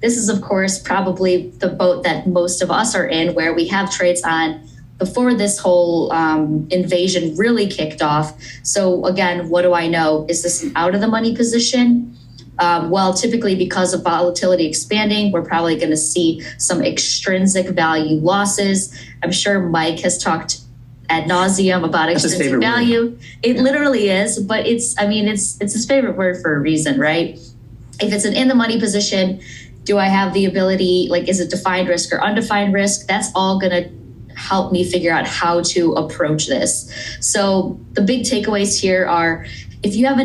this is, of course, probably the boat that most of us are in, where we have trades on before this whole invasion really kicked off. So again, what do I know? Is this an out of the money position? Well, typically because of volatility expanding, we're probably going to see some extrinsic value losses. I'm sure Mike has talked ad nauseum about extrinsic value. Word. It literally is, but it's his favorite word for a reason, right? If it's an in the money position, do I have the ability, like, is it defined risk or undefined risk? That's all going to help me figure out how to approach this. So the big takeaways here are, if you have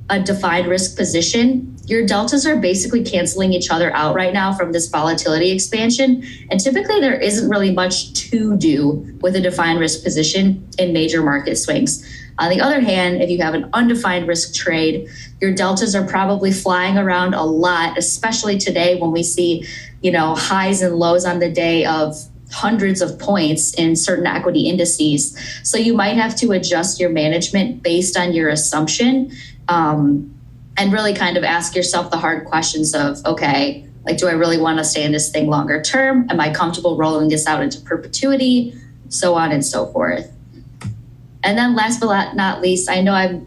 a defined risk position, your deltas are basically canceling each other out right now from this volatility expansion. And typically there isn't really much to do with a defined risk position in major market swings. On the other hand, if you have an undefined risk trade, your deltas are probably flying around a lot, especially today when we see, highs and lows on the day of hundreds of points in certain equity indices. So you might have to adjust your management based on your assumption, and really kind of ask yourself the hard questions of, okay, like, do I really want to stay in this thing longer term? Am I comfortable rolling this out into perpetuity? So on and so forth. And then last but not least, I know I'm,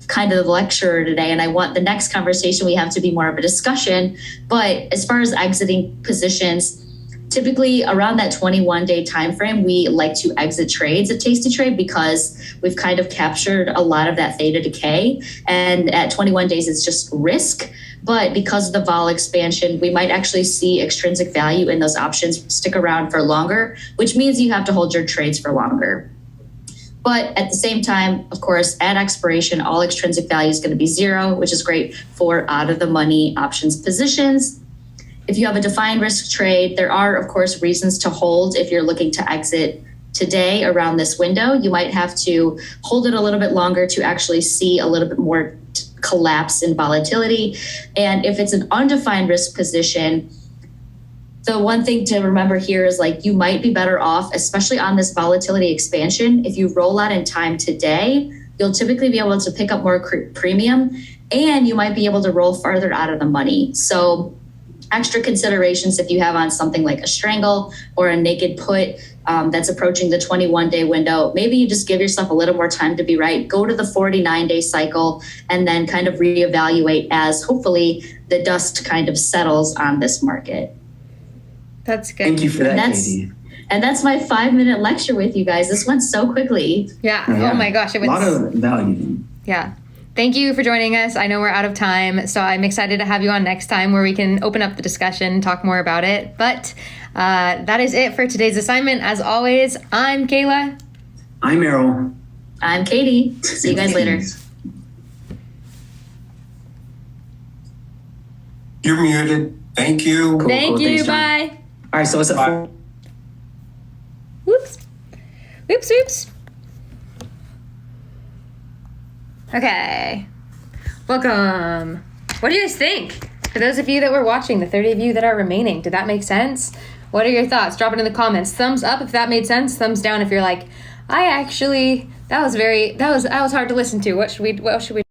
kind of the lecturer today, and I want the next conversation we have to be more of a discussion. But as far as exiting positions, typically around that 21-day time frame, we like to exit trades at tastytrade because we've kind of captured a lot of that theta decay. And at 21 days, it's just risk. But because of the vol expansion, we might actually see extrinsic value in those options stick around for longer, which means you have to hold your trades for longer. But at the same time, of course, at expiration, all extrinsic value is going to be zero, which is great for out of the money options positions. If you have a defined risk trade, there are, of course, reasons to hold if you're looking to exit today around this window. You might have to hold it a little bit longer to actually see a little bit more collapse in volatility. And if it's an undefined risk position, the one thing to remember here is, like, you might be better off, especially on this volatility expansion. If you roll out in time today, you'll typically be able to pick up more premium, and you might be able to roll farther out of the money. So extra considerations if you have on something like a strangle or a naked put that's approaching the 21-day window. Maybe you just give yourself a little more time to be right. Go to the 49-day cycle and then kind of reevaluate as hopefully the dust kind of settles on this market. That's good. Thank you for that, Katie. And that's my 5-minute lecture with you guys. This went so quickly. Yeah. Oh my gosh. A lot of value. Yeah. Thank you for joining us. I know we're out of time, so I'm excited to have you on next time where we can open up the discussion, talk more about it. But that is it for today's assignment. As always, I'm Kayla. I'm Errol. I'm Katie. See you guys later. You're muted. Thank you. Cool, Thank you. Thanks, bye. All right, so it's a Whoops. Whoops, whoops. Okay. Welcome. What do you guys think? For those of you that were watching, the 30 of you that are remaining, did that make sense? What are your thoughts? Drop it in the comments. Thumbs up if that made sense. Thumbs down if you're like, that was hard to listen to. What should we